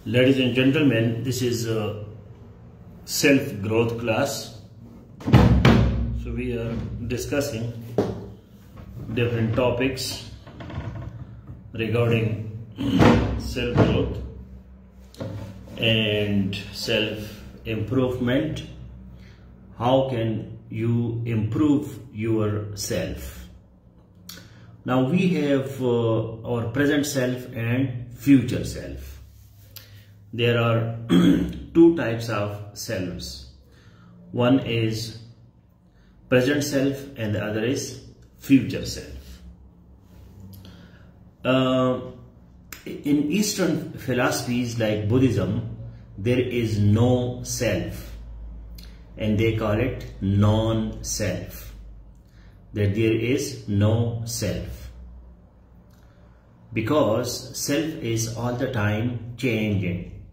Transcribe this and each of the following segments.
Ladies and gentlemen, this is a self-growth class. So we are discussing different topics regarding self-growth and self-improvement. How can you improve yourself? Now we have our present self and future self. There are two types of selves. One is present self and the other is future self. In Eastern philosophies like Buddhism, there is no self and they call it non-self. That there is no self. Because self is all the time changing.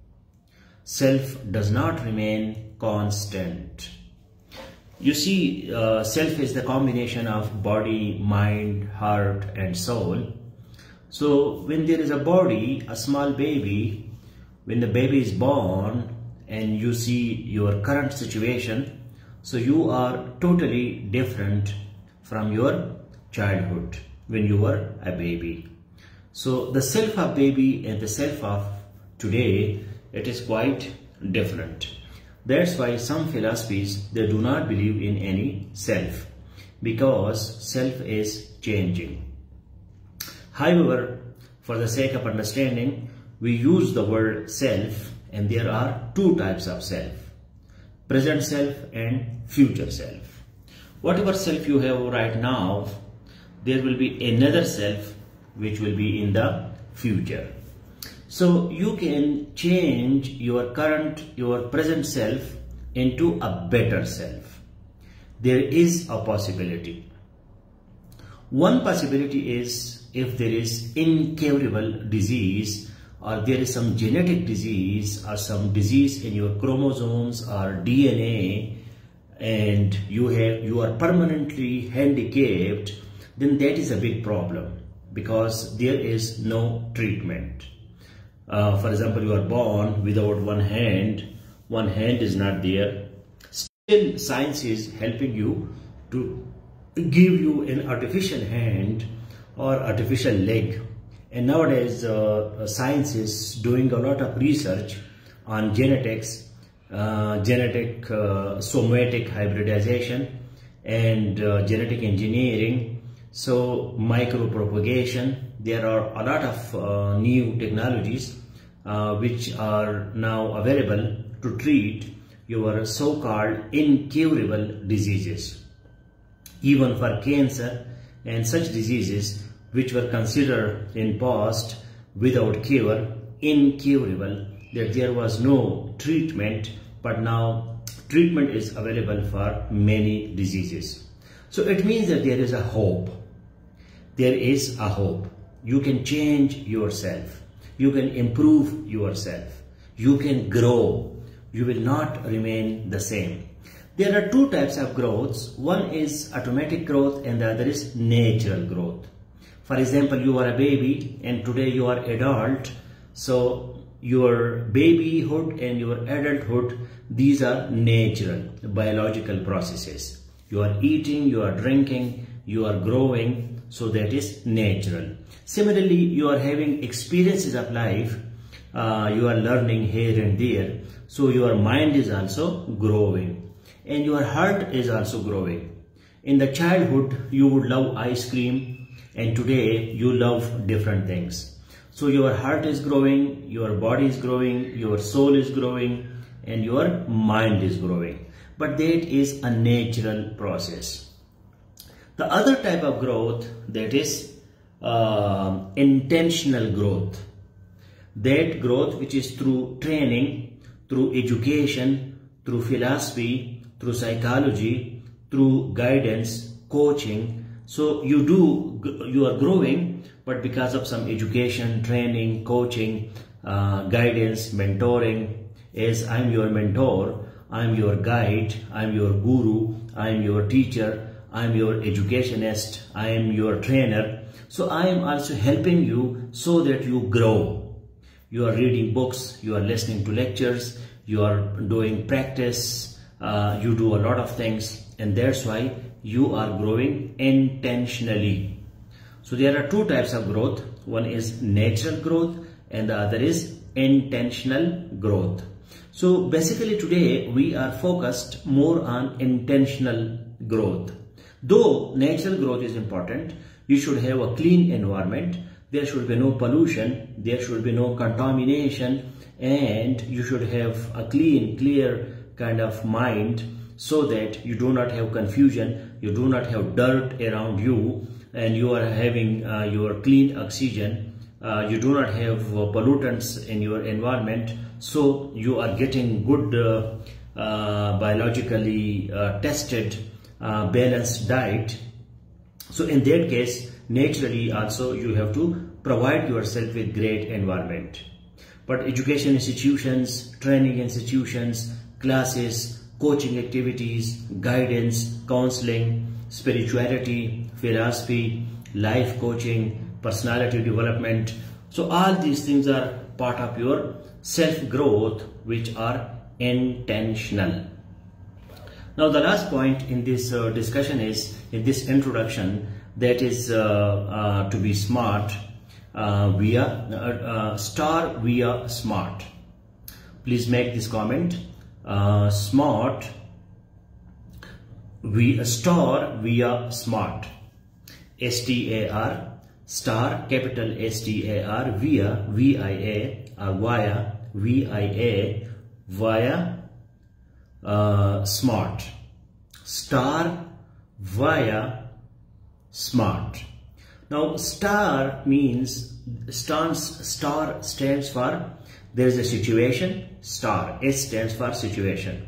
Self does not remain constant. You see, self is the combination of body, mind, heart and soul. So when there is a body, a small baby, when the baby is born and you see your current situation, so you are totally different from your childhood when you were a baby. So the self of baby and the self of today, it is quite different. That's why some philosophies, they do not believe in any self, because self is changing. However, for the sake of understanding, we use the word self, and there are two types of self: present self and future self. Whatever self you have right now, there will be another self which will be in the future. So you can change your present self into a better self. There is a possibility. One possibility is if there is incurable disease, or there is some genetic disease or some disease in your chromosomes or DNA, and you are permanently handicapped, then that is a big problem, because there is no treatment. For example, you are born without one hand is not there. Still, science is helping you to give you an artificial hand or artificial leg. And nowadays, science is doing a lot of research on genetics, somatic hybridization and genetic engineering, so micropropagation. There are a lot of new technologies which are now available to treat your so-called incurable diseases. Even for cancer and such diseases which were considered in past without cure, incurable, that there was no treatment, but now treatment is available for many diseases. So it means that there is a hope. There is a hope. You can change yourself. You can improve yourself. You can grow. You will not remain the same. There are two types of growths. One is automatic growth and the other is natural growth. For example, you are a baby and today you are adult. So your babyhood and your adulthood, these are natural biological processes. You are eating, you are drinking, you are growing. So that is natural. Similarly, you are having experiences of life. You are learning here and there. So your mind is also growing. And your heart is also growing. In the childhood, you would love ice cream. And today, you love different things. So your heart is growing, your body is growing, your soul is growing, and your mind is growing. But that is a natural process. The other type of growth, that is intentional growth. That growth which is through training, through education, through philosophy, through psychology, through guidance, coaching. So you are growing, but because of some education, training, coaching, guidance, mentoring. As I am your mentor, I am your guide, I am your guru, I am your teacher, I am your educationist, I am your trainer. So I am also helping you so that you grow. You are reading books, you are listening to lectures, you are doing practice, you do a lot of things, and that's why you are growing intentionally. So there are two types of growth. One is natural growth and the other is intentional growth. So basically today we are focused more on intentional growth. Though natural growth is important, you should have a clean environment, there should be no pollution, there should be no contamination, and you should have a clean, clear kind of mind so that you do not have confusion, you do not have dirt around you, and you are having your clean oxygen, you do not have pollutants in your environment, so you are getting good biologically tested balanced diet. So in that case, naturally also you have to provide yourself with great environment. But education institutions, training institutions, classes, coaching activities, guidance, counseling, spirituality, philosophy, life coaching, personality development. So all these things are part of your self-growth, which are intentional. Now the last point in this discussion is, in this introduction, that is to be smart via smart. Please make this comment, smart via smart, S-T-A-R, star, capital S-T-A-R, via, V-I-A, or via, V-I-A, via smart, star via smart. Now star means, star stands for there is a situation, star, S stands for situation.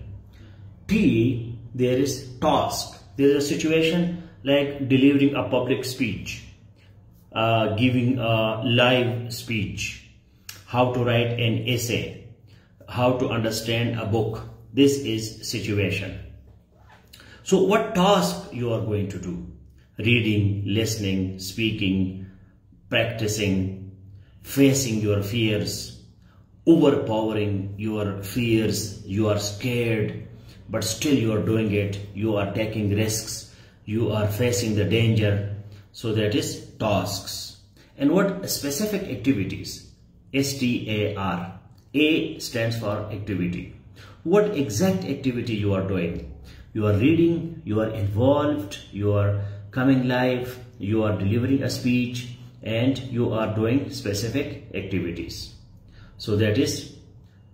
T, there is task, there is a situation like delivering a public speech, giving a live speech, how to write an essay, how to understand a book. This is situation. So what task you are going to do? Reading, listening, speaking, practicing, facing your fears, overpowering your fears. You are scared, but still you are doing it. You are taking risks. You are facing the danger. So that is tasks. And what specific activities? S-T-A-R. A stands for activity. What exact activity you are doing? You are reading, you are involved, you are coming live, you are delivering a speech, and you are doing specific activities. So that is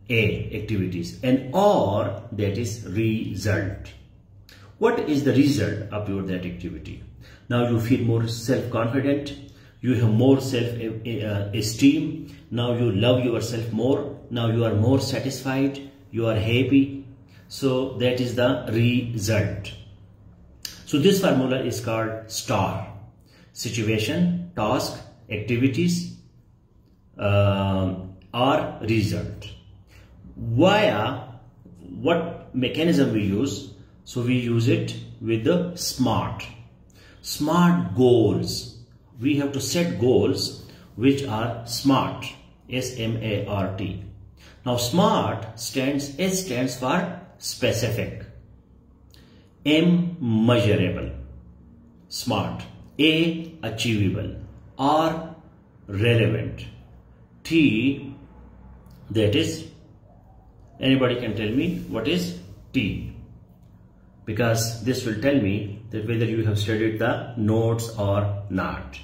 A, activities, and or that is result. What is the result of your that activity? Now you feel more self-confident, you have more self-esteem, now you love yourself more, now you are more satisfied, you are happy. So that is the result. So this formula is called STAR. Situation, task, activities, or result. Via what mechanism we use? So we use it with the SMART. SMART goals. We have to set goals which are SMART. S-M-A-R-T. Now SMART stands, S stands for specific, M measurable, SMART, A achievable, R relevant, T, that is, anybody can tell me what is T, because this will tell me that whether you have studied the notes or not.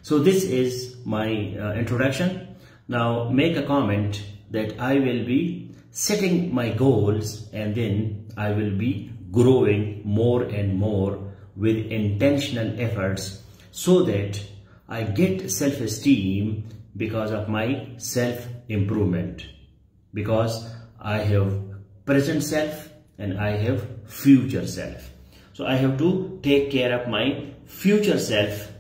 So this is my introduction. Now make a comment that I will be setting my goals, and then I will be growing more and more with intentional efforts, so that I get self-esteem because of my self-improvement, because I have present self and I have future self. So I have to take care of my future self,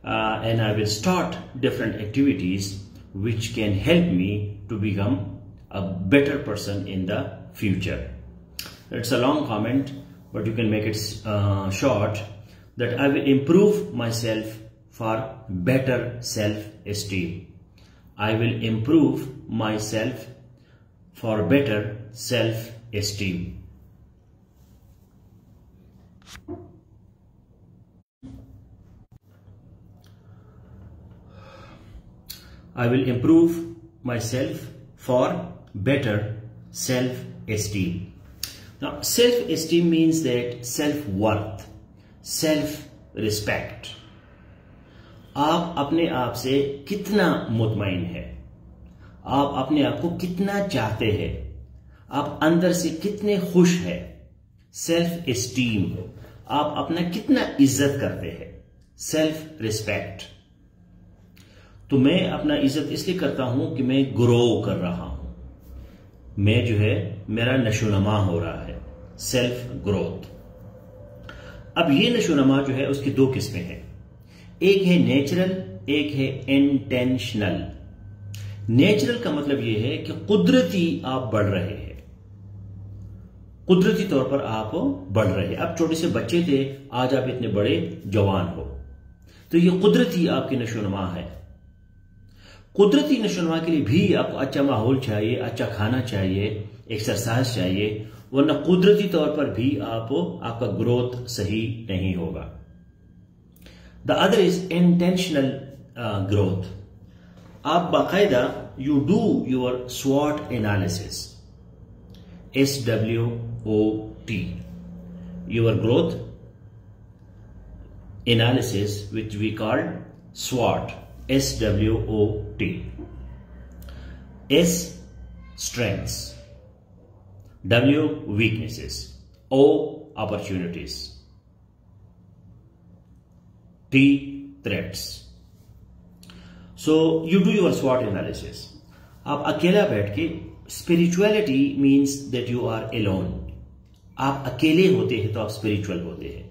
and I will start different activities which can help me to become a better person in the future. It's a long comment, but you can make it short, that I will improve myself for better self-esteem. I will improve myself for better self-esteem. I will improve myself for better self-esteem. Now, self-esteem means that self-worth, self-respect. आप अपने आप से कितना मुतमईन है, आप अपने आप को कितना चाहते हैं, आप अंदर से कितने खुश हैं, सेल्फ एस्टीम, आप अपना कितना इज्जत करते हैं, सेल्फ रिस्पेक्ट। तो मैं अपना इज्जत इसलिए करता हूं कि मैं ग्रो कर रहा हूं, मैं जो है मेरा नशोनमा हो रहा है, सेल्फ ग्रोथ। अब ये नशोनमा जो है उसकी दो किस्में हैं, एक है नेचुरल, एक है इंटेंशनल। नेचुरल का मतलब यह है कि कुदरती आप बढ़ रहे हैं, कुदरती तौर पर आप बढ़ रहे हैं। आप छोटे से बच्चे थे, आज आप इतने बड़े जवान हो, तो ये कुदरती आपकी नशोनुमा है। कुदरती नशोनुमा के लिए भी आपको अच्छा माहौल चाहिए, अच्छा खाना चाहिए, एक्सरसाइज चाहिए, वरना कुदरती तौर पर भी आपका ग्रोथ सही नहीं होगा। The other is intentional growth. आप बाकायदा यू डू योर स्वॉट analysis, SWOT, your growth analysis, which we call SWOT, SWOT. S, strengths, W, weaknesses, O, opportunities, T, threats. So you do your SWOT analysis. आप अकेला बैठ के, spirituality means that you are alone, आप अकेले होते हैं तो आप स्पिरिचुअल होते हैं।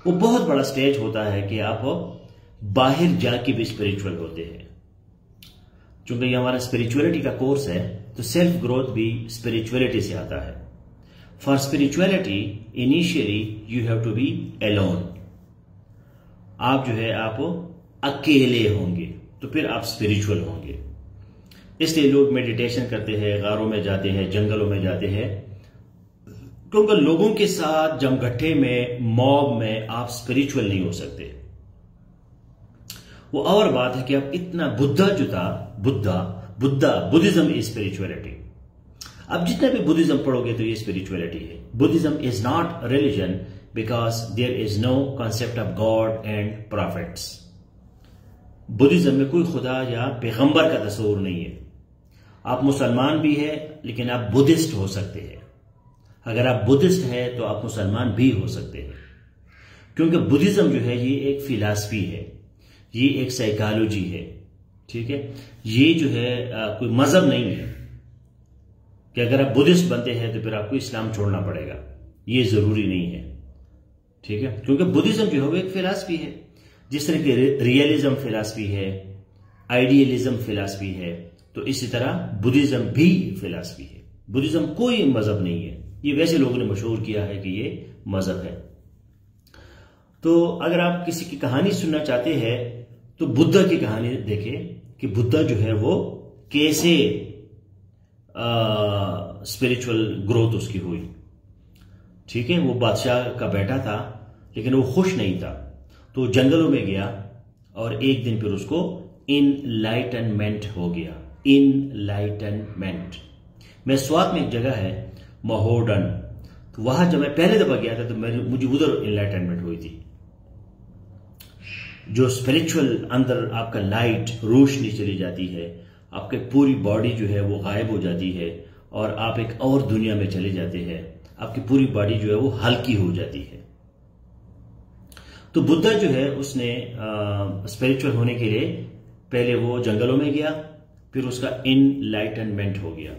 वो बहुत बड़ा स्टेज होता है कि आप बाहर जाके भी स्पिरिचुअल होते हैं। चूंकि ये हमारा स्पिरिचुअलिटी का कोर्स है, तो सेल्फ ग्रोथ भी स्पिरिचुअलिटी से आता है। For spirituality initially you have to be alone, आप जो है आप अकेले होंगे तो फिर आप स्पिरिचुअल होंगे। इसलिए लोग मेडिटेशन करते हैं, गारों में जाते हैं, जंगलों में जाते हैं, क्योंकि लोगों के साथ जमघट्टे में, मॉब में आप स्पिरिचुअल नहीं हो सकते। वो और बात है कि आप इतना बुद्धिज्म इज स्पिरिचुअलिटी। अब जितना भी बुद्धिज्म पढ़ोगे तो ये स्पिरिचुअलिटी है। Buddhism is not religion because there is no concept of God and prophets. Buddhism में कोई खुदा या पैगंबर का तस्वूर नहीं है। आप मुसलमान भी है लेकिन आप बुद्धिस्ट हो सकते हैं। अगर आप बुद्धिस्ट है तो आप मुसलमान भी हो सकते हैं, क्योंकि बुद्धिज्म जो है ये एक फिलॉसफी है, ये एक साइकोलॉजी है, ठीक है। ये जो है कोई मजहब नहीं है कि अगर आप बुद्धिस्ट बनते हैं तो फिर आपको इस्लाम छोड़ना पड़ेगा, ये जरूरी नहीं है, ठीक है। क्योंकि बुद्धिज्म जो है वो एक फिलॉसफी है, जिस तरह की रियलिज्म फिलॉसफी है, आइडियलिज्म फिलॉसफी है, तो इसी तरह बुद्धिज्म भी फिलॉसफी है। बुद्धिज्म कोई मजहब नहीं है, ये वैसे लोगों ने मशहूर किया है कि ये मजहब है। तो अगर आप किसी की कहानी सुनना चाहते हैं तो बुद्धा की कहानी देखें कि बुद्धा जो है वो कैसे स्पिरिचुअल ग्रोथ उसकी हुई, ठीक है। वो बादशाह का बेटा था लेकिन वो खुश नहीं था, तो जंगलों में गया और एक दिन फिर उसको इनलाइटनमेंट हो गया। इनलाइटनमेंट मैं स्वात में एक जगह है महोडन, तो वहां जब मैं पहले दफा गया था तो मुझे उधर इनलाइटनमेंट हुई थी। जो स्पिरिचुअल अंदर आपका लाइट, रोशनी चली जाती है, आपके पूरी बॉडी जो है वो गायब हो जाती है और आप एक और दुनिया में चले जाते हैं, आपकी पूरी बॉडी जो है वो हल्की हो जाती है। तो बुद्धा जो है उसने स्पिरिचुअल होने के लिए पहले वो जंगलों में गया, फिर उसका इनलाइटनमेंट हो गया।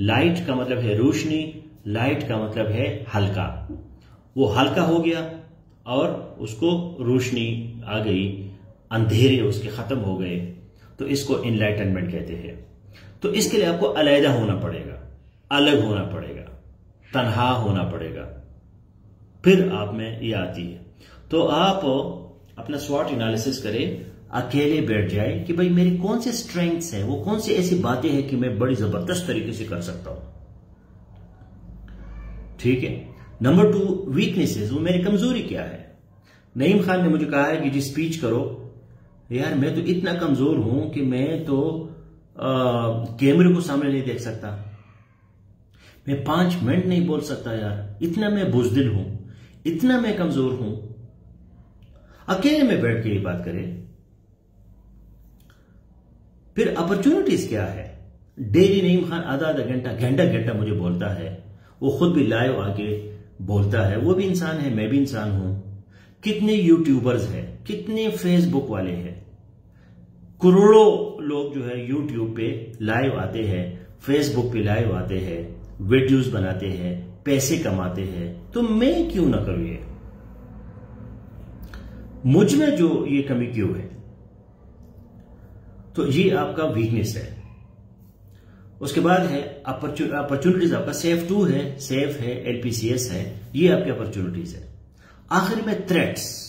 लाइट का मतलब है रोशनी, लाइट का मतलब है हल्का। वो हल्का हो गया और उसको रोशनी आ गई, अंधेरे उसके खत्म हो गए, तो इसको इनलाइटनमेंट कहते हैं। तो इसके लिए आपको अलहदा होना पड़ेगा, अलग होना पड़ेगा, तन्हा होना पड़ेगा, फिर आप में ये आती है। तो आप अपना स्वॉट एनालिसिस करे, अकेले बैठ जाए कि भाई मेरी कौन से स्ट्रेंथ्स हैं, वो कौन सी ऐसी बातें हैं कि मैं बड़ी जबरदस्त तरीके से कर सकता हूं। ठीक है। नंबर 2, वीकनेसेस, वो मेरी कमजोरी क्या है। नईम खान ने मुझे कहा है कि जी स्पीच करो। यार मैं तो इतना कमजोर हूं कि मैं तो कैमरे को सामने नहीं देख सकता, मैं 5 मिनट नहीं बोल सकता यार, इतना मैं बुज़दिल हूं, इतना मैं कमजोर हूं। अकेले में बैठ के ये बात करें। फिर अपॉर्चुनिटीज क्या है। डेली नईम खान आधा घंटा घंटा मुझे बोलता है, वो खुद भी लाइव आके बोलता है, वो भी इंसान है, मैं भी इंसान हूं। कितने यूट्यूबर्स हैं, कितने फेसबुक वाले हैं, करोड़ों लोग जो है यूट्यूब पे लाइव आते हैं, फेसबुक पे लाइव आते हैं, वीडियोस बनाते हैं, पैसे कमाते हैं, तो मैं क्यों ना करूं ये। मुझ में जो ये कमी क्यों है। तो ये आपका वीकनेस है। उसके बाद है अपॉर्चुनिटीज, आपका सेफ 2 है, सेफ है, LPCS है, ये आपकी अपॉर्चुनिटीज है। आखिर में थ्रेट्स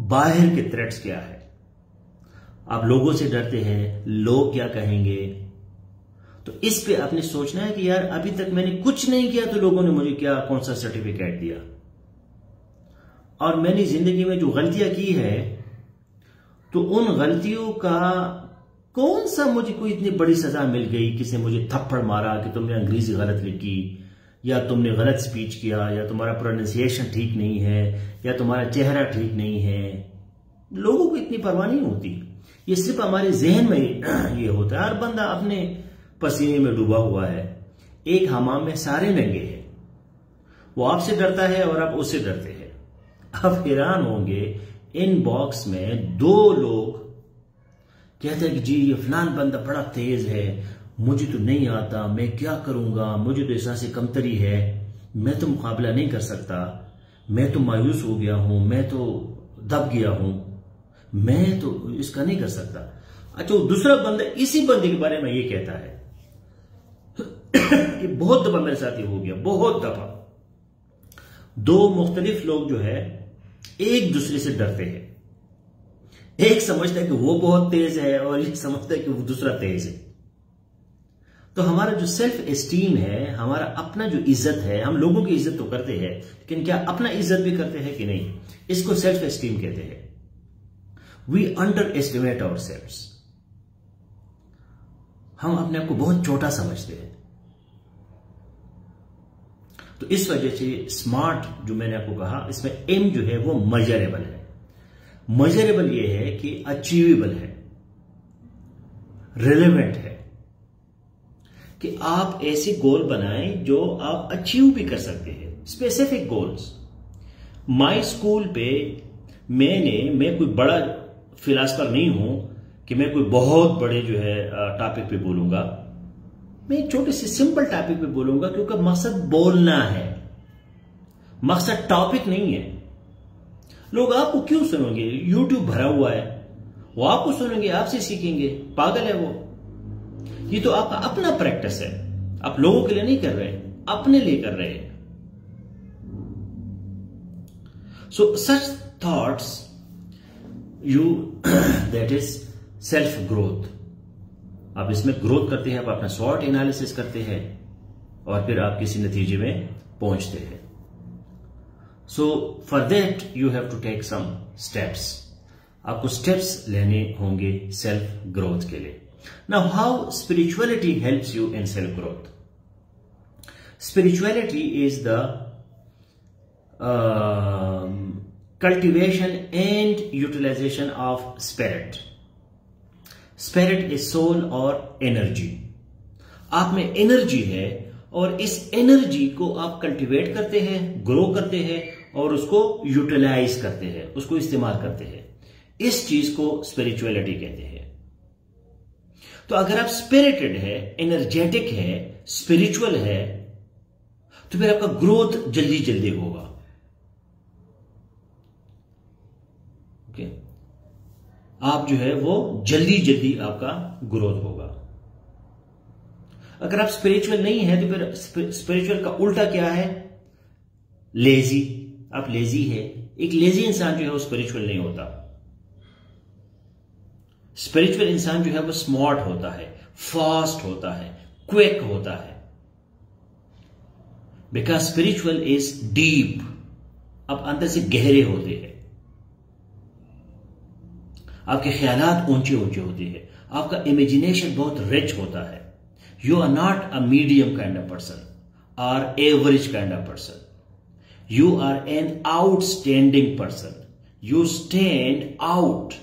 बाहर के थ्रेट्स क्या है। आप लोगों से डरते हैं, लोग क्या कहेंगे, तो इस पे आपने सोचना है कि यार अभी तक मैंने कुछ नहीं किया तो लोगों ने मुझे क्या कौन सा सर्टिफिकेट दिया, और मैंने जिंदगी में जो गलतियां की है तो उन गलतियों का कौन सा मुझे कोई इतनी बड़ी सजा मिल गई, किसी ने मुझे थप्पड़ मारा कि तुमने अंग्रेजी गलत लिखी, या तुमने गलत स्पीच किया, या तुम्हारा प्रोनाउंसिएशन ठीक नहीं है, या तुम्हारा चेहरा ठीक नहीं है। लोगों को इतनी परवाह नहीं होती, ये सिर्फ हमारे जहन में ये होता है। हर बंदा अपने पसीने में डूबा हुआ है, एक हमाम में सारे नंगे हैं, वो आपसे डरता है और आप उससे डरते हैं। आप हैरान होंगे, इनबॉक्स में 2 लोग कहते हैं कि जी ये फलान बंदा बड़ा तेज है, मुझे तो नहीं आता, मैं क्या करूंगा, मुझे तो एहसास कमतरी है, मैं तो मुकाबला नहीं कर सकता, मैं तो मायूस हो गया हूं, मैं तो दब गया हूं, मैं तो इसका नहीं कर सकता। अच्छा, दूसरा बंदा इसी बंदे के बारे में ये कहता है कि बहुत दफा मेरे साथ ये हो गया, बहुत दफा। 2 मुख्तलिफ लोग जो है एक दूसरे से डरते हैं। एक समझता है कि वो बहुत तेज है और एक समझता है कि वो दूसरा तेज है। तो हमारा जो सेल्फ एस्टीम है, हमारा अपना जो इज्जत है, हम लोगों की इज्जत तो करते हैं, लेकिन क्या अपना इज्जत भी करते हैं कि नहीं, इसको सेल्फ एस्टीम कहते हैं। We underestimate ourselves. हम अपने आप को बहुत छोटा समझते हैं। तो इस वजह से स्मार्ट जो मैंने आपको कहा, इसमें एम जो है वो मेजरेबल है। मेजरेबल ये है कि अचीवेबल है, रिलेवेंट है, कि आप ऐसे गोल बनाएं जो आप अचीव भी कर सकते हैं, स्पेसिफिक गोल्स। माय स्कूल पे मैं कोई बड़ा फिलासफर नहीं हूं कि मैं कोई बहुत बड़े जो है टॉपिक पे बोलूंगा, मैं एक छोटे से सिंपल टॉपिक पे बोलूंगा, क्योंकि मकसद बोलना है, मकसद टॉपिक नहीं है। लोग आपको क्यों सुनेंगे, यूट्यूब भरा हुआ है, वो आपको सुनेंगे, आपसे सीखेंगे, पागल है वो। ये तो आपका अपना प्रैक्टिस है, आप लोगों के लिए नहीं कर रहे, अपने लिए कर रहे हैं। So such thoughts you that is self growth. आप इसमें ग्रोथ करते हैं, आप अपना स्वॉट एनालिसिस करते हैं और फिर आप किसी नतीजे में पहुंचते हैं। So for that you have to take some steps. आपको स्टेप्स लेने होंगे सेल्फ ग्रोथ के लिए। Now, how spirituality helps you in self-growth? Spirituality is the cultivation and utilization of spirit. Spirit is soul और energy. आप में energy है और इस एनर्जी को आप कल्टीवेट करते हैं, ग्रो करते हैं और उसको यूटिलाइज करते हैं, उसको इस्तेमाल करते हैं। इस चीज को स्पिरिचुअलिटी कहते हैं। तो अगर आप स्पिरिटेड है, एनर्जेटिक है, स्पिरिचुअल है, तो फिर आपका ग्रोथ जल्दी जल्दी होगा। ओके, आप जो है वो जल्दी जल्दी आपका ग्रोथ होगा। अगर आप स्पिरिचुअल नहीं है तो फिर स्पिरिचुअल का उल्टा क्या है, लेजी। आप लेजी है, एक लेजी इंसान जो है वो स्पिरिचुअल नहीं होता। स्पिरिचुअल इंसान जो है वो स्मार्ट होता है, फास्ट होता है, क्विक होता है, बिकॉज स्पिरिचुअल इज डीप। आप अंदर से गहरे होते हैं, आपके ख्यालात ऊंचे ऊंचे होते हैं, आपका इमेजिनेशन बहुत रिच होता है। You are not a medium kind of person or average kind of person. You are an outstanding person. You stand out.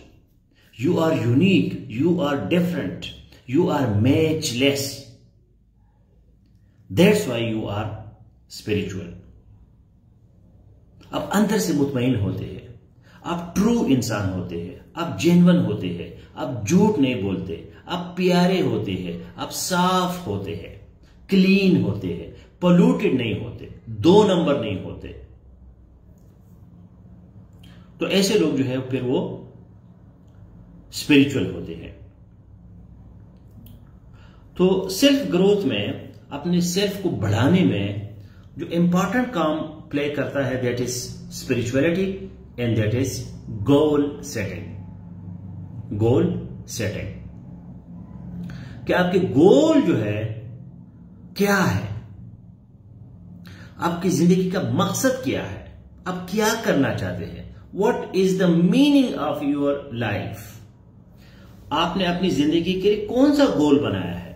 You are unique. You are different. You are matchless. That's why you are spiritual. आप अंदर से मुतमईन होते हैं, आप true इंसान होते हैं, आप जेन्युइन होते हैं, आप झूठ नहीं बोलते, आप प्यारे होते हैं, आप साफ होते हैं, क्लीन होते हैं, पोल्यूटेड नहीं होते, 2 नंबर नहीं होते। तो ऐसे लोग जो है फिर वो स्पिरिचुअल होते हैं। तो सेल्फ ग्रोथ में, अपने सेल्फ को बढ़ाने में जो इंपॉर्टेंट काम प्ले करता है, that is spirituality and that is goal setting. Goal setting, कि आपके गोल जो है क्या है, आपकी जिंदगी का मकसद क्या है, आप क्या करना चाहते हैं, what is the meaning of your life. आपने अपनी जिंदगी के लिए कौन सा गोल बनाया है।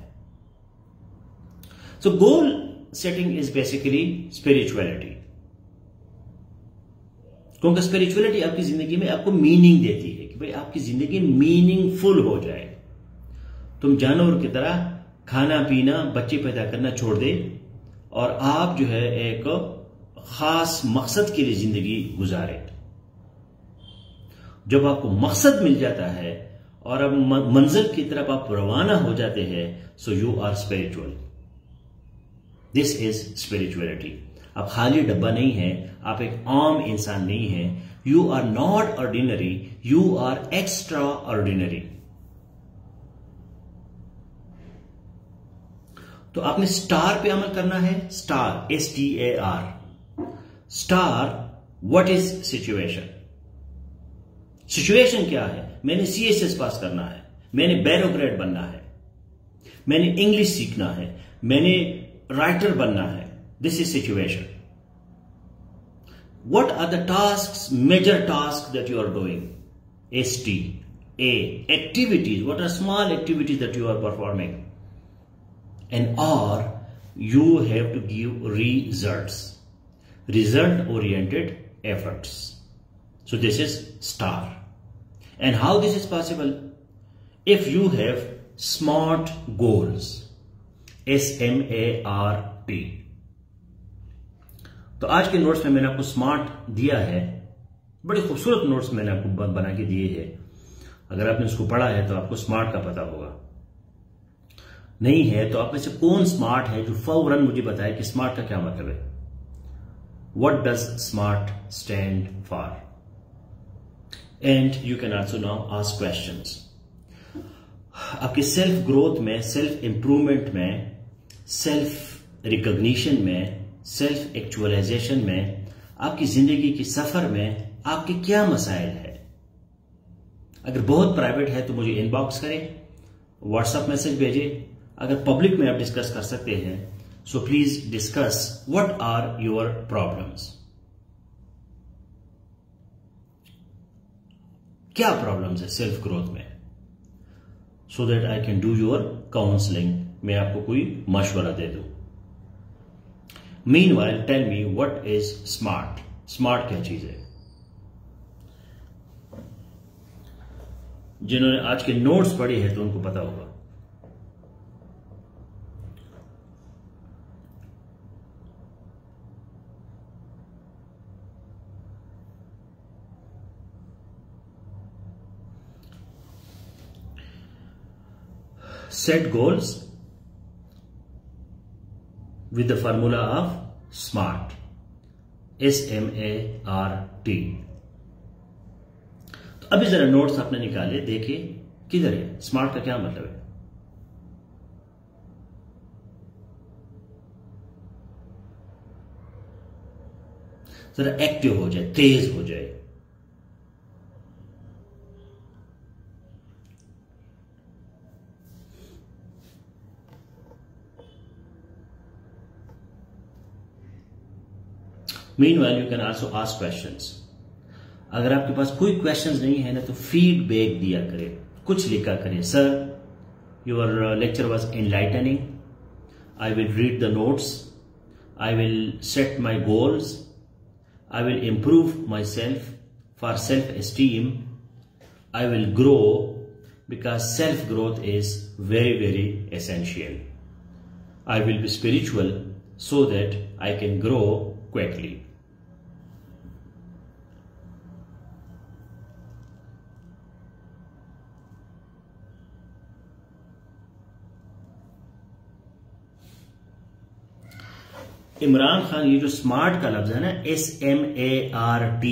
So goal setting is basically spirituality, क्योंकि स्पिरिचुअलिटी आपकी जिंदगी में आपको मीनिंग देती है कि भाई आपकी जिंदगी मीनिंगफुल हो जाए। तुम जानवर की तरह खाना पीना, बच्चे पैदा करना छोड़ दे और आप जो है एक खास मकसद के लिए जिंदगी गुजारे। जब आपको मकसद मिल जाता है और अब मंजिल की तरफ आप रवाना हो जाते हैं, so you are spiritual. This is spirituality. आप खाली डब्बा नहीं है, आप एक आम इंसान नहीं है। You are not ordinary, you are extraordinary. तो आपने स्टार पे अमल करना है। Star, STAR। Star, what is situation. Situation क्या है, मैंने CSS पास करना है, मैंने बैरोक्रेट बनना है, मैंने इंग्लिश सीखना है, मैंने राइटर बनना है। This is situation. What are the task, major task that you are doing. STA, activities, what are small activities that you are performing. And or you have to give results, result oriented efforts. So this is star. And how this is possible? If you have SMART goals, SMART। तो आज के notes में मैंने आपको smart दिया है, बड़े खूबसूरत नोट्स मैंने आपको बना के दिए हैं। अगर आपने उसको पढ़ा है तो आपको स्मार्ट का पता होगा। नहीं है तो आप में से कौन स्मार्ट है जो फौरन मुझे बताए कि स्मार्ट का क्या मतलब है। What does smart stand for. And you can also now ask questions. आपकी सेल्फ ग्रोथ में, सेल्फ इंप्रूवमेंट में, सेल्फ रिकॉग्निशन में, सेल्फ एक्चुअलाइजेशन में, आपकी जिंदगी के सफर में आपके क्या मसाइल है। अगर बहुत प्राइवेट है तो मुझे इनबॉक्स करें, व्हाट्सएप मैसेज भेजें। अगर पब्लिक में आप डिस्कस कर सकते हैं, so please discuss what are your problems. क्या प्रॉब्लम्स है सेल्फ ग्रोथ में, so that I can do your counselling. मैं आपको कोई मशवरा दे दूं। Meanwhile tell me what is smart. Smart क्या चीज है। जिन्होंने आज के नोट्स पढ़े हैं तो उनको पता होगा। Set goals with the formula of SMART. SMART। तो अभी जरा नोट्स आपने निकाले, देखिए किधर है स्मार्ट का क्या मतलब है। जरा एक्टिव हो जाए, तेज हो जाए। Meanwhile, you can also ask questions. अगर आपके पास कोई क्वेश्चंस नहीं है ना तो फीडबैक दिया करें, कुछ लिखा करें। Sir, your lecture was enlightening, I will read the notes, I will set my goals, I will improve myself for self-esteem, I will grow because self-growth is very, very essential. I will be spiritual so that I can grow quickly. Imran Khan, ये जो smart का लफ्ज है ना, SMART,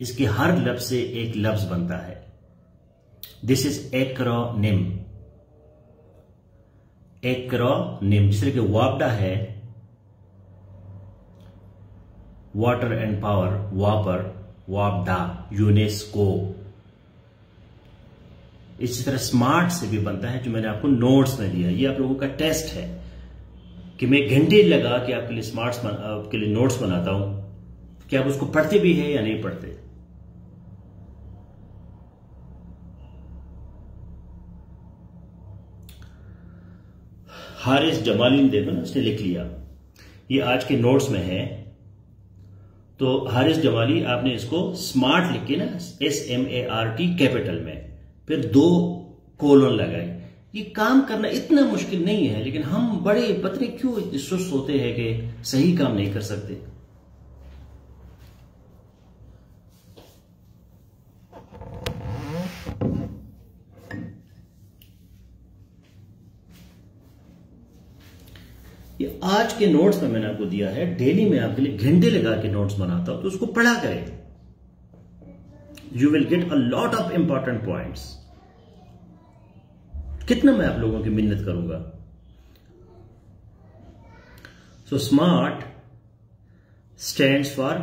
इसके हर लफ्ज से एक लफ्ज बनता है। This is acronym. एक्रोनिम जिस तरह के वापडा है, वाटर एंड पावर, वापर, वापडा, यूनेस्को। इसी तरह स्मार्ट से भी बनता है, जो मैंने आपको नोट्स में दिया। ये आप लोगों का टेस्ट है कि मैं घंटे लगा के आपके लिए आपके लिए नोट्स बनाता हूं, कि आप उसको पढ़ते भी हैं या नहीं पढ़ते। हारिस जमाली ने, देखो ना, उसने लिख लिया, ये आज के नोट्स में है। तो हारिस जमाली, आपने इसको स्मार्ट लिख के ना, SMART कैपिटल में, फिर 2 कोलन लगाए। ये काम करना इतना मुश्किल नहीं है, लेकिन हम बड़े पतले क्यों इतने सुस्त होते हैं कि सही काम नहीं कर सकते। ये आज के नोट्स में मैंने आपको दिया है। डेली में आपके लिए घंटे लगा के नोट्स बनाता हूं, तो उसको पढ़ा करें। You will get a lot of important points. कितना मैं आप लोगों की मिन्नत करूंगा। So smart stands for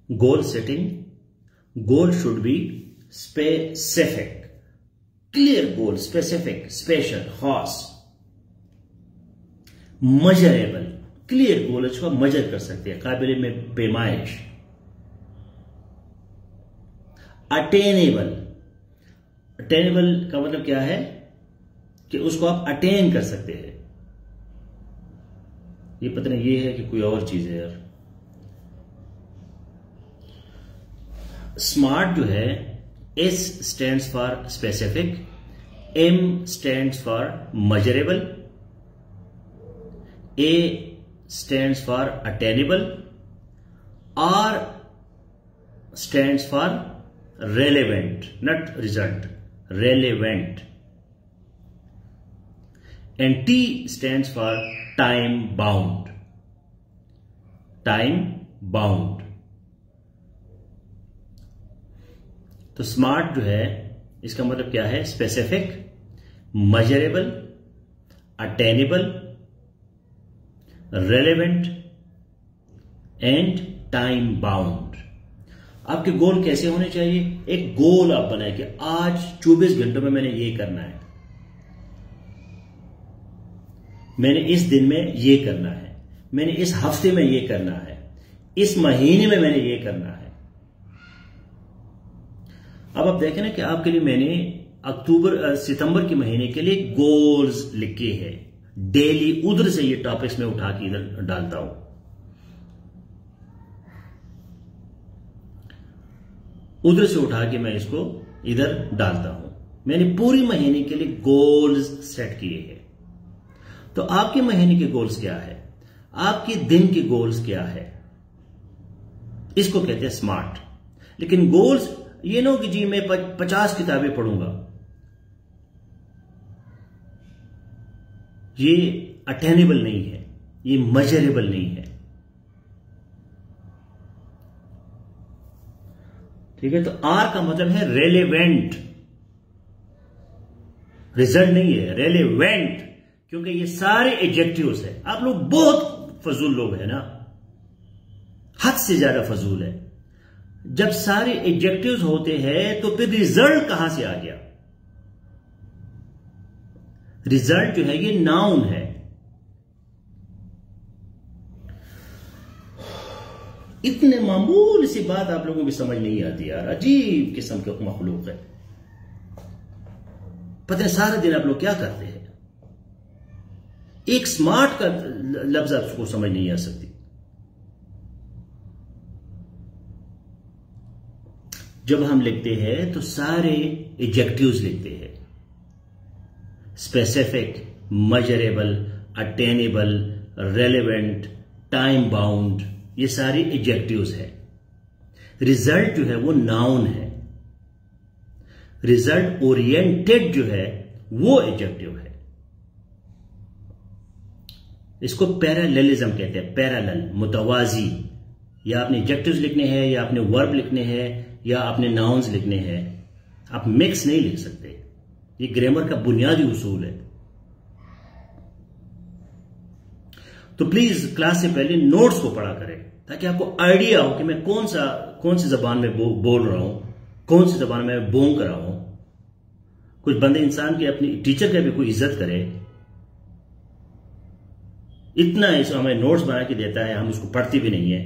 goal setting. Goal should be specific, clear goal, specific, special, खास। मजरेबल, क्लियर गोल, इसको मजर कर सकते हैं, काबिल में पैमाइश। अटेनेबल, अटेनेबल का मतलब क्या है कि उसको आप अटेन कर सकते हैं। ये पता नहीं ये है कि कोई और चीज है यार। स्मार्ट जो है, S stands for specific, M stands for measurable, A stands for attainable, R stands for relevant, not result, relevant, and T stands for time bound. Time bound. तो स्मार्ट जो है, इसका मतलब क्या है? Specific, measurable, attainable, relevant and time bound. आपके गोल कैसे होने चाहिए? एक गोल आप बनाए कि आज 24 घंटों में मैंने ये करना है, मैंने इस दिन में ये करना है, मैंने इस हफ्ते में ये करना है, इस महीने में मैंने ये करना है। अब आप देखें ना कि आपके लिए मैंने सितंबर के महीने के लिए गोल्स लिखे हैं। डेली उधर से ये टॉपिक्स में उठा के इधर डालता हूं। उधर से उठा के मैं इसको इधर डालता हूं। मैंने पूरी महीने के लिए गोल्स सेट किए हैं। तो आपके महीने के गोल्स क्या है? आपके दिन के गोल्स क्या है? इसको कहते हैं स्मार्ट। लेकिन गोल्स ये नो कि जी मैं 50 किताबें पढ़ूंगा, ये अटेनेबल नहीं है, ये मेजरेबल नहीं है। ठीक है, तो आर का मतलब है रेलेवेंट, रिजल्ट नहीं है, रेलेवेंट, क्योंकि ये सारे एडजेक्टिव्स है। आप लोग बहुत फजूल लोग हैं ना, हद से ज्यादा फजूल है। जब सारे एडजेक्टिव्स होते हैं तो फिर रिजल्ट कहां से आ गया? रिजल्ट जो है ये नाउन है। इतने मामूल सी बात आप लोगों की समझ नहीं आती यार, अजीब किस्म के मखलूक है। पता है सारा दिन आप लोग क्या करते हैं? एक स्मार्ट का लफ्ज आपको समझ नहीं आ सकती। जब हम लिखते हैं तो सारे एडजेक्टिव्स लिखते हैं, specific, measurable, attainable, relevant, time bound, ये सारी एडजेक्टिव्स है। रिजल्ट जो है वो नाउन है। रिजल्ट ओरिएंटेड जो है वो एडजेक्टिव है। इसको पैरेललिज्म कहते हैं, पैरेलल, मुतवाजी। या आपने एडजेक्टिव्स लिखने हैं, या आपने वर्ब लिखने हैं, या आपने नाउन्स लिखने हैं। आप मिक्स नहीं लिख सकते। ये ग्रामर का बुनियादी उसूल है। तो प्लीज क्लास से पहले नोट्स को पढ़ा करें ताकि आपको आइडिया हो कि मैं कौन सी जबान में बोल रहा हूं, कौन सी जबान में बोंक रहा हूं। कुछ बंदे इंसान की अपनी टीचर का भी कोई इज्जत करे। इतना इसको हमें नोट्स बना के देता है, हम उसको पढ़ती भी नहीं है।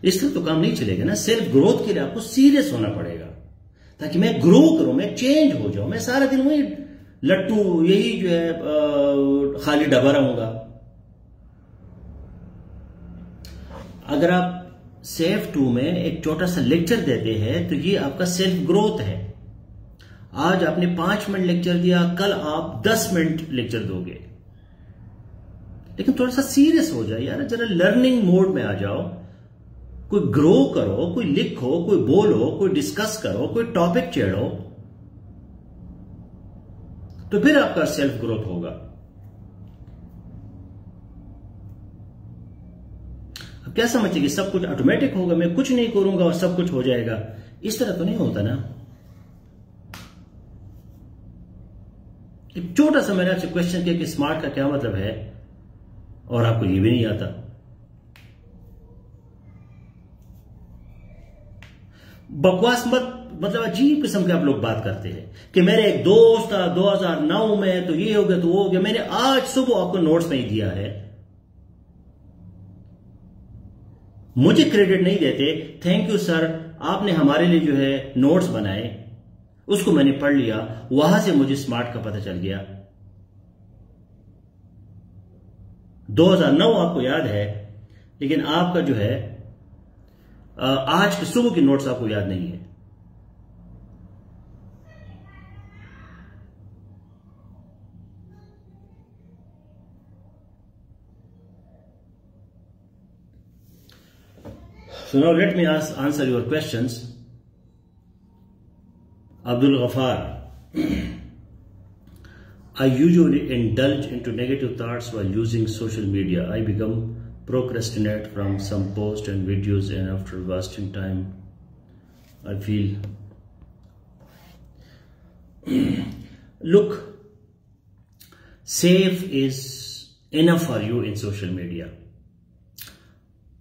इस तरह तो काम नहीं चलेगा ना। सेल्फ ग्रोथ के लिए आपको सीरियस होना पड़ेगा ताकि मैं ग्रो करूं, मैं चेंज हो जाऊं। मैं सारा दिन वही लट्टू, यही जो है खाली डबा रहूंगा। अगर आप सेफ 2 में एक छोटा सा लेक्चर देते हैं तो ये आपका सेल्फ ग्रोथ है। आज आपने 5 मिनट लेक्चर दिया, कल आप 10 मिनट लेक्चर दोगे। लेकिन थोड़ा सा सीरियस हो जाए यार, जरा लर्निंग मोड में आ जाओ। कोई ग्रो करो, कोई लिखो, कोई बोलो, कोई डिस्कस करो, कोई टॉपिक छेड़ो, तो फिर आपका सेल्फ ग्रोथ होगा। अब क्या समझते कि सब कुछ ऑटोमेटिक होगा, मैं कुछ नहीं करूंगा और सब कुछ हो जाएगा? इस तरह तो नहीं होता ना। एक छोटा सा मैंने आपसे क्वेश्चन किया कि स्मार्ट का क्या मतलब है, और आपको ये भी नहीं आता। बकवास मत, मतलब अजीब किस्म के आप लोग बात करते हैं कि मेरे एक दोस्त था 2009 में, तो ये हो गया, तो वो हो गया। मैंने आज सुबह आपको नोट्स नहीं दिया है, मुझे क्रेडिट नहीं देते। थैंक यू सर, आपने हमारे लिए जो है नोट्स बनाए, उसको मैंने पढ़ लिया, वहां से मुझे स्मार्ट का पता चल गया। 2009 आपको याद है, लेकिन आपका जो है आज के सुबह की नोट्स आपको याद नहीं है। So now let me answer your questions. Abdul Ghaffar, I usually indulge into negative thoughts while using social media. I become procrastinate from some posts and videos, and after wasting time, I feel. Look, safe is enough for you in social media.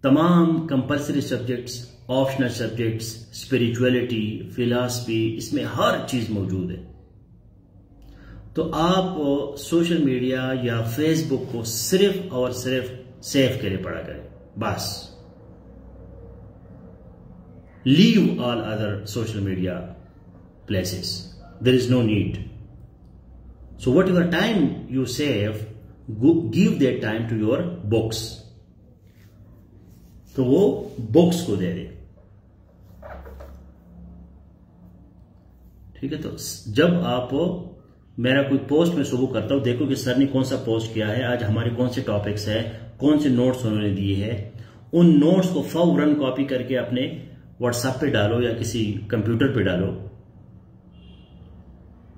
तमाम compulsory subjects, optional subjects, spirituality, philosophy, इसमें हर चीज मौजूद है। तो आप social media या Facebook को सिर्फ और सिर्फ सेफ के लिए पढ़ा करें, बस। Leave all other social media places, there is no need. So whatever time you save, give that time to your books. तो वो बुक्स को दे दे, ठीक है। तो जब आप, मेरा कोई पोस्ट में सुबह करता हूं, देखो कि सर ने कौन सा पोस्ट किया है, आज हमारे कौन से टॉपिक्स है, कौन से नोट्स उन्होंने दिए हैं। उन नोट्स को फौरन कॉपी करके अपने व्हाट्सएप पे डालो या किसी कंप्यूटर पे डालो,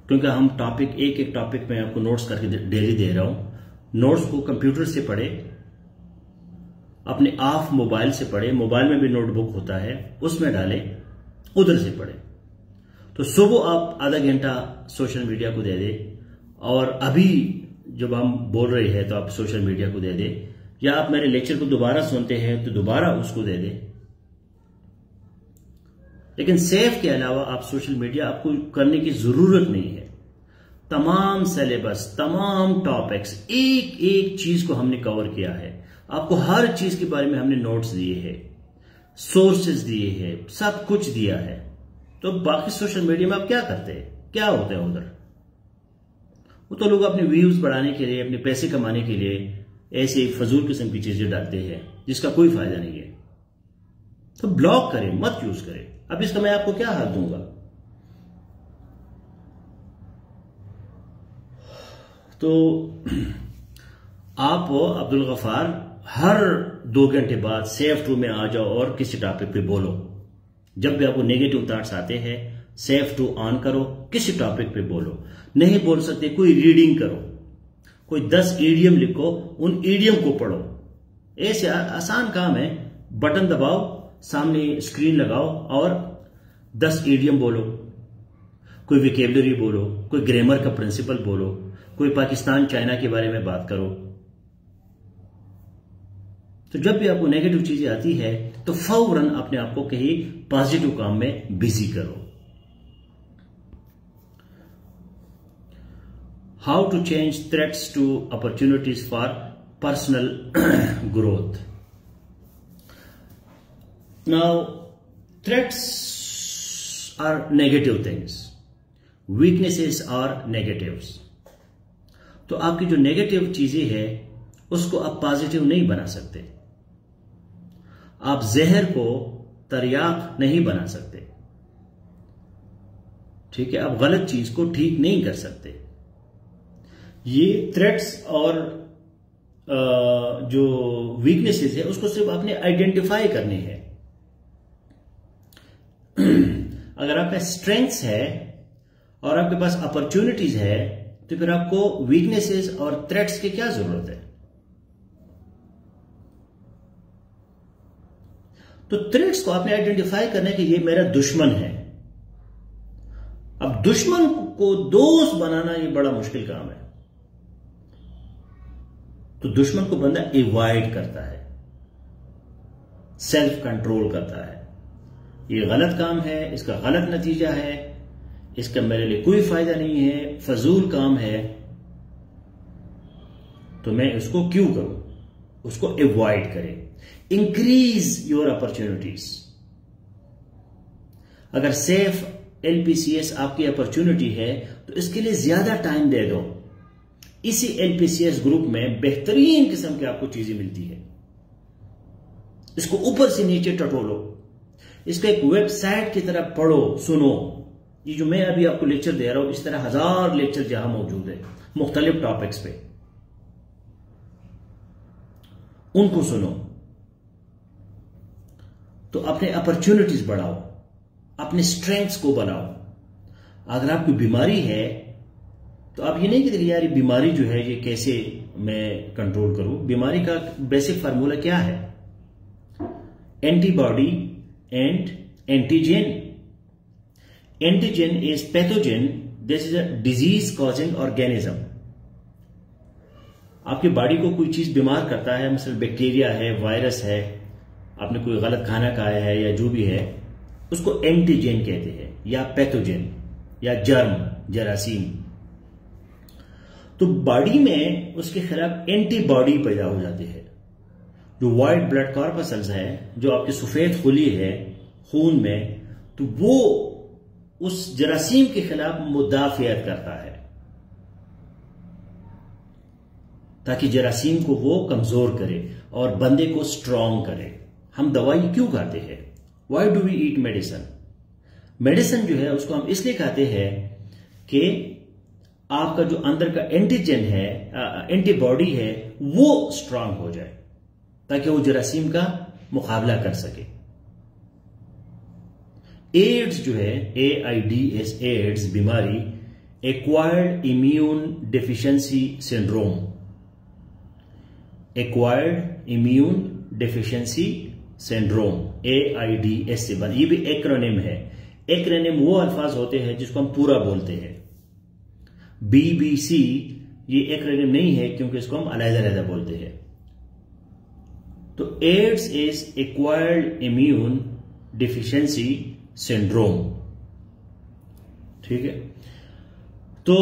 क्योंकि हम टॉपिक, एक एक टॉपिक में आपको नोट्स करके डेली दे रहा हूं। नोट्स को कंप्यूटर से पढ़े, अपने ऑफ मोबाइल से पढ़े, मोबाइल में भी नोटबुक होता है, उसमें डाले, उधर से पढ़े। तो सुबह आप आधा घंटा सोशल मीडिया को दे दे, और अभी जब हम बोल रहे हैं तो आप सोशल मीडिया को दे दे। या आप मेरे लेक्चर को दोबारा सुनते हैं तो दोबारा उसको दे दें। लेकिन सेफ के अलावा आप सोशल मीडिया आपको करने की जरूरत नहीं है। तमाम सिलेबस, तमाम टॉपिक्स, एक एक चीज को हमने कवर किया है। आपको हर चीज के बारे में हमने नोट्स दिए हैं, सोर्सेज दिए हैं, सब कुछ दिया है। तो बाकी सोशल मीडिया में आप क्या करते हैं, क्या होता है उधर? वो तो लोग अपने व्यूज बढ़ाने के लिए, अपने पैसे कमाने के लिए ऐसे फजूल किस्म की चीजें डालते हैं जिसका कोई फायदा नहीं है। तो ब्लॉक करें, मत यूज करें। अब इसका मैं आपको क्या हल दूंगा? तो आप अब्दुल गफ्फार हर 2 घंटे बाद सेफ टू में आ जाओ और किसी टॉपिक पे बोलो। जब भी आपको नेगेटिव थॉट्स आते हैं, सेफ टू ऑन करो, किसी टॉपिक पे बोलो। नहीं बोल सकते, कोई रीडिंग करो, कोई 10 ईडियम लिखो, उन ईडियम को पढ़ो। ऐसे आसान काम है, बटन दबाओ, सामने स्क्रीन लगाओ और 10 ईडियम बोलो। कोई विकेबलरी बोलो, कोई ग्रामर का प्रिंसिपल बोलो, कोई पाकिस्तान चाइना के बारे में बात करो। तो जब भी आपको नेगेटिव चीजें आती है तो फौरन अपने आप को कहीं पॉजिटिव काम में बिजी करो। How to change threats to opportunities for personal growth. Now threats are negative things, weaknesses are negatives. तो आपकी जो नेगेटिव चीजें हैं उसको आप पॉजिटिव नहीं बना सकते। आप जहर को तरियाक नहीं बना सकते, ठीक है? आप गलत चीज को ठीक नहीं कर सकते। ये थ्रेट्स और जो वीकनेसेस है उसको सिर्फ आपने आइडेंटिफाई करनी है। अगर आपका स्ट्रेंथ्स है और आपके पास अपॉर्चुनिटीज है तो फिर आपको वीकनेसेस और थ्रेट्स की क्या जरूरत है? तो थ्रेट्स को आपने आइडेंटिफाई करना कि ये मेरा दुश्मन है। अब दुश्मन को दोस्त बनाना ये बड़ा मुश्किल काम है। तो दुश्मन को बंदा एवॉइड करता है, सेल्फ कंट्रोल करता है। ये गलत काम है, इसका गलत नतीजा है, इसका मेरे लिए कोई फायदा नहीं है, फजूल काम है, तो मैं इसको क्यों करूं? उसको एवॉइड करें। Increase your opportunities. अगर सेफ एलपीसीएस आपकी अपॉर्चुनिटी है तो इसके लिए ज्यादा टाइम दे दो। इसी एलपीसीएस ग्रुप में बेहतरीन किस्म की आपको चीजें मिलती है। इसको ऊपर से नीचे टटोलो, इसका एक वेबसाइट की तरह पढ़ो, सुनो। ये जो मैं अभी आपको लेक्चर दे रहा हूं, इस तरह 1000 लेक्चर जहां मौजूद है मुख्तलिफ टॉपिक्स पे, उनको सुनो। तो अपने अपॉर्चुनिटीज बढ़ाओ, अपने स्ट्रेंथ्स को बढ़ाओ। अगर आपकी बीमारी है तो आप ये नहीं कहते यार ये बीमारी जो है ये कैसे मैं कंट्रोल करूं। बीमारी का बेसिक फार्मूला क्या है? Antibody and antigen. Antigen is pathogen, this is a disease causing organism. आपकी बॉडी को कोई चीज बीमार करता है, मिसल बैक्टीरिया है, वायरस है, आपने कोई गलत खाना खाया है या जो भी है, उसको एंटीजन कहते हैं, या पैथोजन या जर्म, जरासीम। तो बॉडी में उसके खिलाफ एंटीबॉडी पैदा हो जाती है। जो व्हाइट ब्लड कॉर्पसल्स है, जो आपकी सफेद खुली है खून में, तो वो उस जरासीम के खिलाफ मुदाफियत करता है ताकि जरासीम को वो कमजोर करे और बंदे को स्ट्रांग करे। हम दवाई क्यों खाते हैं? Why do we eat medicine? Medicine जो है उसको हम इसलिए खाते हैं कि आपका जो अंदर का एंटीजन है, एंटीबॉडी है, वो स्ट्रांग हो जाए ताकि वो जरासीम का मुकाबला कर सके। एड्स जो है, AIDS, एड्स बीमारी, acquired immune deficiency syndrome, acquired immune deficiency syndrome, AIDS से बना। ये भी एक्रोनिम है। एक्रोनिम वो अल्फाज होते हैं जिसको हम पूरा बोलते हैं। BBC ये एक्रोनिम नहीं है क्योंकि इसको हम अलग-अलग बोलते हैं। तो AIDS is acquired immune deficiency syndrome. ठीक है, तो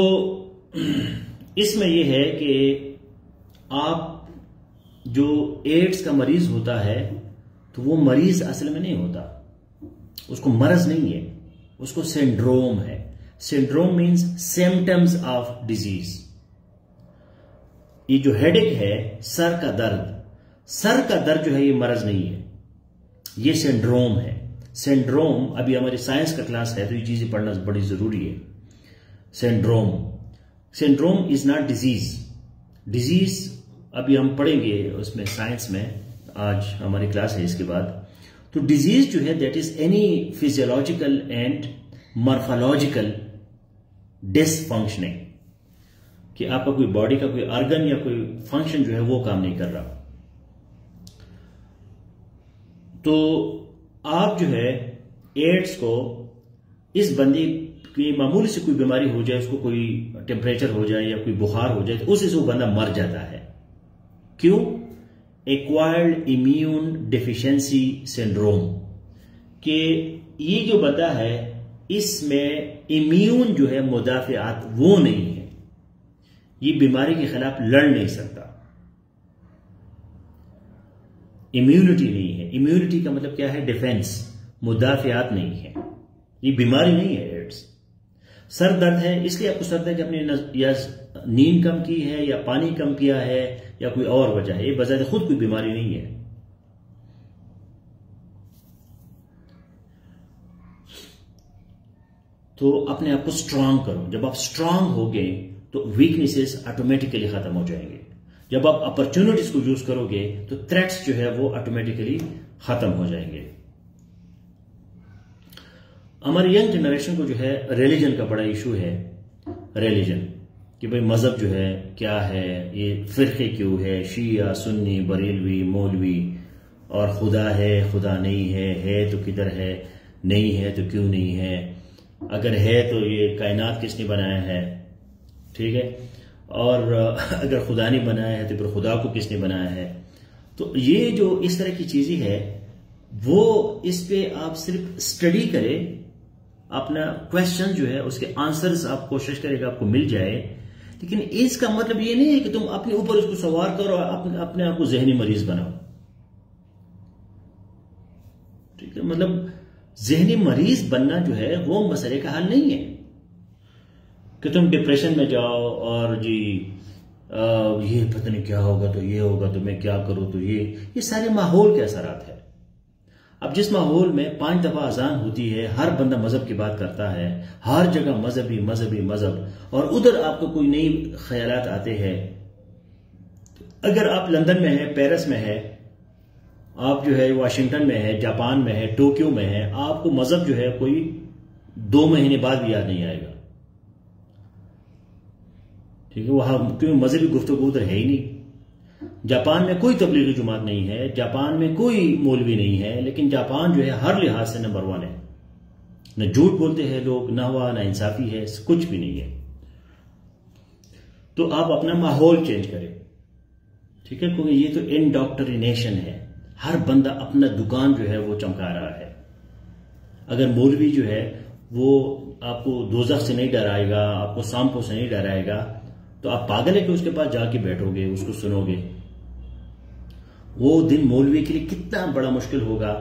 इसमें यह है कि आप जो एड्स का मरीज होता है तो वो मरीज असल में नहीं होता, उसको मरज नहीं है, उसको सिंड्रोम है। Syndrome means symptoms of disease. ये जो हेडेक है, सर का दर्द जो है ये मरज नहीं है, ये सिंड्रोम है। सिंड्रोम अभी हमारी साइंस का क्लास है तो ये चीजें पढ़ना बड़ी जरूरी है। Syndrome is not disease. Disease अभी हम पढ़ेंगे उसमें साइंस में, आज हमारी क्लास है इसके बाद। तो डिजीज जो है that is any physiological and morphological dysfunctioning, कि आपका कोई बॉडी का कोई ऑर्गन या कोई फंक्शन जो है वो काम नहीं कर रहा। तो आप जो है एड्स को, इस बंदे की मामूली से कोई बीमारी हो जाए, उसको कोई टेम्परेचर हो जाए या कोई बुखार हो जाए तो उससे वो बंदा मर जाता है। क्यों? एक्वायर्ड इम्यून डिफिशिएंसी सिंड्रोम, कि ये जो बंदा है इसमें इम्यून जो है मुदाफियात वो नहीं है, ये बीमारी के खिलाफ लड़ नहीं सकता, इम्यूनिटी नहीं है। इम्यूनिटी का मतलब क्या है? डिफेंस, मुदाफियात नहीं है, ये बीमारी नहीं है एड्स। सर दर्द है, इसलिए आपको सर दर्द अपने या नींद कम की है या पानी कम किया है या कोई और वजह है, ये बजाय खुद कोई बीमारी नहीं है। तो अपने आप को स्ट्रांग करो। जब आप स्ट्रांग हो गए तो वीकनेसेस ऑटोमेटिकली खत्म हो जाएंगे। जब आप अपॉर्चुनिटीज को यूज करोगे तो थ्रेट्स जो है वो ऑटोमेटिकली खत्म हो जाएंगे। हमारी यंग जनरेशन को जो है रिलीजन का बड़ा इशू है। रिलीजन कि भाई मजहब जो है क्या है, ये फिरके क्यों है, शिया सुन्नी बरेलवी मौलवी, और खुदा है खुदा नहीं है तो किधर है, नहीं है तो क्यों नहीं है, अगर है तो ये कायनात किसने बनाया है, ठीक है, और अगर खुदा ने बनाया है तो फिर खुदा को किसने बनाया है। तो ये जो इस तरह की चीजें है वो, इस पे आप सिर्फ स्टडी करें, अपना क्वेश्चन जो है उसके आंसर्स आप कोशिश करेगा आपको मिल जाए। लेकिन इसका मतलब ये नहीं है कि तुम अपने ऊपर उसको सवार करो और अपने आप को जहनी मरीज बनाओ। ठीक है, मतलब जहनी मरीज बनना जो है वो मसले का हल नहीं है कि तुम डिप्रेशन में जाओ और जी ये पता नहीं क्या होगा तो ये होगा तो मैं क्या करूं, तो ये सारे माहौल के असरात है। अब जिस माहौल में 5 दफा अजान होती है, हर बंदा मजहब की बात करता है, हर जगह मजहबी मजहबी मजहब, और उधर आपको कोई नई ख्यालात आते हैं। अगर आप लंदन में है, पेरिस में है, आप जो है वाशिंगटन में है, जापान में है, टोक्यो में है, आपको मजहब जो है कोई 2 महीने बाद भी याद नहीं आएगा। ठीक है, वहां क्योंकि मजहबी गुफ्तगू उधर है ही नहीं। जापान में कोई तबलीगी जुमात नहीं है, जापान में कोई मौलवी नहीं है, लेकिन जापान जो है हर लिहाज से नंबर 1 है। न झूठ बोलते हैं लोग, न हुआ ना इंसाफी है, कुछ भी नहीं है। तो आप अपना माहौल चेंज करें, ठीक है, क्योंकि ये तो इंडॉक्ट्रिनेशन है। हर बंदा अपना दुकान जो है वो चमका रहा है। अगर मौलवी जो है वो आपको दोज़ख से नहीं डराएगा, आपको सांपों से नहीं डराएगा, तो आप पागल है कि उसके पास जाके बैठोगे, उसको सुनोगे। वो दिन मौलवी के लिए कितना बड़ा मुश्किल होगा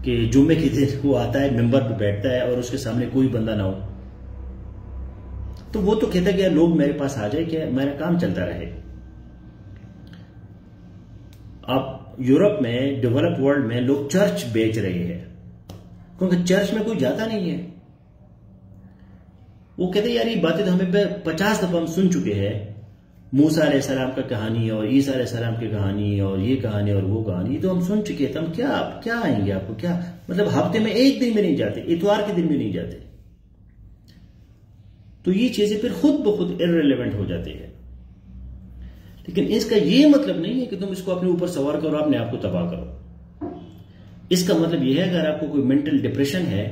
कि जुम्मे के दिन वो आता है, मिंबर पे बैठता है और उसके सामने कोई बंदा ना हो। तो वो तो कहता है कि लोग मेरे पास आ जाए, कि मेरा काम चलता रहे। अब यूरोप में, डेवलप वर्ल्ड में लोग चर्च बेच रहे हैं, क्योंकि चर्च में कोई जाता नहीं है। वो कहते यार ये बातें तो हमें 50 दफा हम सुन चुके हैं, मूसा अलैहिस्सलाम का कहानी और ईसा अलैहिस्सलाम की कहानी और ये कहानी और वो कहानी, तो हम सुन चुके हैं। तो हम क्या आएंगे आपको, क्या मतलब हफ्ते में एक दिन में नहीं जाते, इतवार के दिन भी नहीं जाते। तो ये चीजें फिर खुद ब खुद इररिलेवेंट हो जाती है। लेकिन इसका ये मतलब नहीं है कि तुम इसको अपने ऊपर सवार करो, अपने आप को तबाह करो। इसका मतलब यह है अगर आपको कोई मेंटल डिप्रेशन है,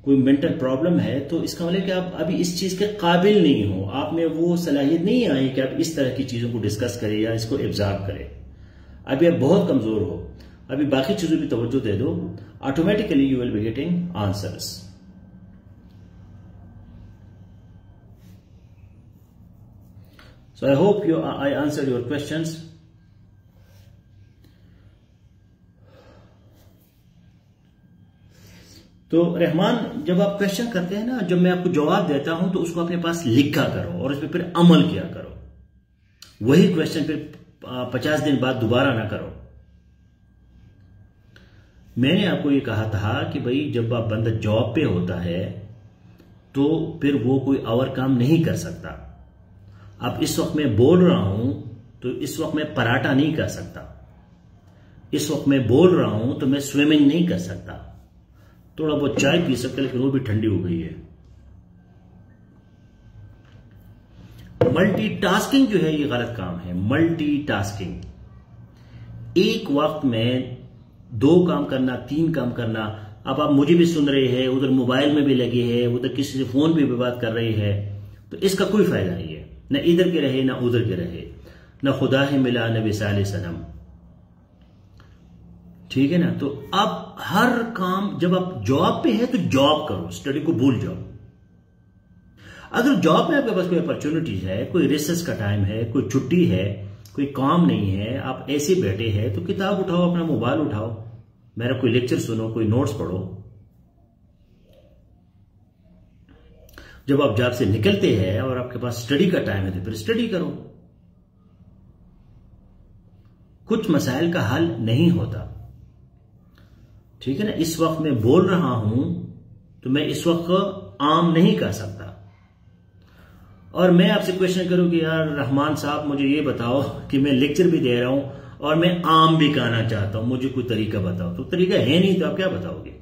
कोई मेंटल प्रॉब्लम है, तो इसका मतलब कि आप अभी इस चीज के काबिल नहीं हो, आप में वो सलाहियत नहीं आई कि आप इस तरह की चीजों को डिस्कस करें या इसको एब्जॉर्ब करें। अभी आप बहुत कमजोर हो, अभी बाकी चीजों की तवज्जो दे दो, automatically you will be getting answers. So I hope I answer your questions. तो रहमान, जब आप क्वेश्चन करते हैं ना, जब मैं आपको जवाब देता हूं तो उसको अपने पास लिखा करो और उस पर फिर अमल किया करो। वही क्वेश्चन फिर 50 दिन बाद दोबारा ना करो। मैंने आपको ये कहा था कि भाई जब आप बंदा जॉब पे होता है तो फिर वो कोई और काम नहीं कर सकता। अब इस वक्त मैं बोल रहा हूं तो इस वक्त मैं पराठा नहीं कर सकता, इस वक्त मैं बोल रहा हूं तो मैं स्विमिंग नहीं कर सकता। थोड़ा बहुत चाय पी सकते लेकिन वो भी ठंडी हो गई है। मल्टीटास्किंग जो है ये गलत काम है। मल्टीटास्किंग, एक वक्त में 2 काम करना, 3 काम करना। अब आप मुझे भी सुन रहे हैं, उधर मोबाइल में भी लगे हैं, उधर किसी से फोन पे भी बात कर रहे हैं, तो इसका कोई फायदा नहीं है। न इधर के रहे ना उधर के रहे, न खुदा ही मिला न विसाल सनम। ठीक है ना। तो आप हर काम, जब आप जॉब पे है तो जॉब करो, स्टडी को भूल जाओ। अगर जॉब में आपके पास कोई अपॉर्चुनिटी है, कोई रिसेस का टाइम है, कोई छुट्टी है, कोई काम नहीं है, आप ऐसे बैठे हैं, तो किताब उठाओ, अपना मोबाइल उठाओ, मेरा कोई लेक्चर सुनो, कोई नोट्स पढ़ो। जब आप जॉब से निकलते हैं और आपके पास स्टडी का टाइम है तो फिर स्टडी करो। कुछ मसाइल का हल नहीं होता, ठीक है ना। इस वक्त मैं बोल रहा हूं तो मैं इस वक्त आम नहीं कर सकता। और मैं आपसे क्वेश्चन करूं कि यार रहमान साहब मुझे ये बताओ कि मैं लेक्चर भी दे रहा हूं और मैं आम भी गाना चाहता हूं, मुझे कोई तरीका बताओ। तो तरीका है नहीं तो आप क्या बताओगे?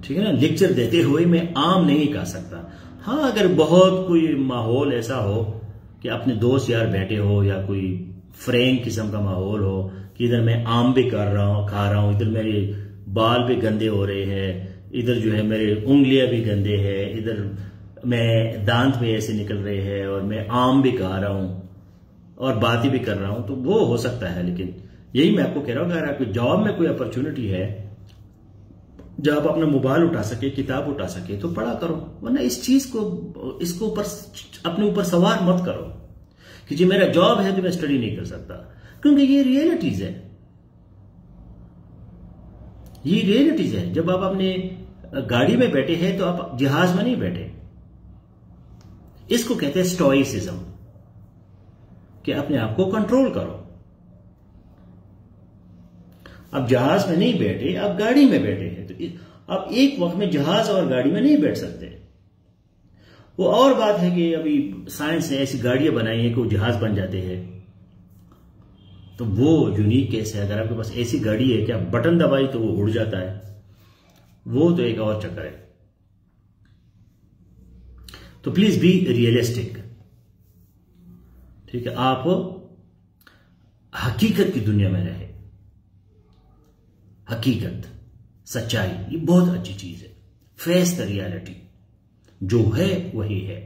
ठीक है ना। लेक्चर देते हुए मैं आम नहीं कर सकता। हाँ, अगर बहुत कोई माहौल ऐसा हो कि अपने दोस्त यार बैठे हो या कोई फ्रैंक किस्म का माहौल हो कि इधर मैं आम भी कर रहा हूं, खा रहा हूं, इधर मेरे बाल भी गंदे हो रहे हैं, इधर जो है मेरे उंगलियां भी गंदे हैं, इधर मैं दांत भी ऐसे निकल रहे हैं और मैं आम भी खा रहा हूं और बातें भी कर रहा हूं, तो वो हो सकता है। लेकिन यही मैं आपको कह रहा हूं, अगर आपकी जॉब में कोई अपॉर्चुनिटी है जब आप अपना मोबाइल उठा सके, किताब उठा सके, तो पढ़ा करो। वरना इस चीज को, इसको ऊपर अपने ऊपर सवार मत करो कि जी मेरा जॉब है तो मैं स्टडी नहीं कर सकता, क्योंकि ये रियलिटीज है। ये रियलिटीज है। जब आप अपने गाड़ी में बैठे हैं तो आप जहाज में नहीं बैठे। इसको कहते हैं स्टोइसिज्म, कि अपने आप को कंट्रोल करो। आप जहाज में नहीं बैठे, आप गाड़ी में बैठे हैं, तो आप एक वक्त में जहाज और गाड़ी में नहीं बैठ सकते। वो और बात है कि अभी साइंस ने ऐसी गाड़ियां बनाई है कि वो जहाज बन जाते हैं, तो वो यूनिक केस है। अगर आपके पास ऐसी गाड़ी है कि आप बटन दबाई तो वो उड़ जाता है, वो तो एक और चक्कर है। तो प्लीज बी रियलिस्टिक, ठीक है। आप हकीकत की दुनिया में रहे। हकीकत, सच्चाई, ये बहुत अच्छी चीज है। फेस द रियलिटी, जो है वही है।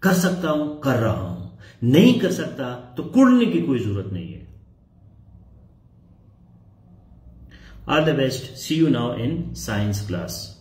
कर सकता हूं, कर रहा हूं, नहीं कर सकता तो कुड़ने की कोई जरूरत नहीं है। All the best, see you now in science class.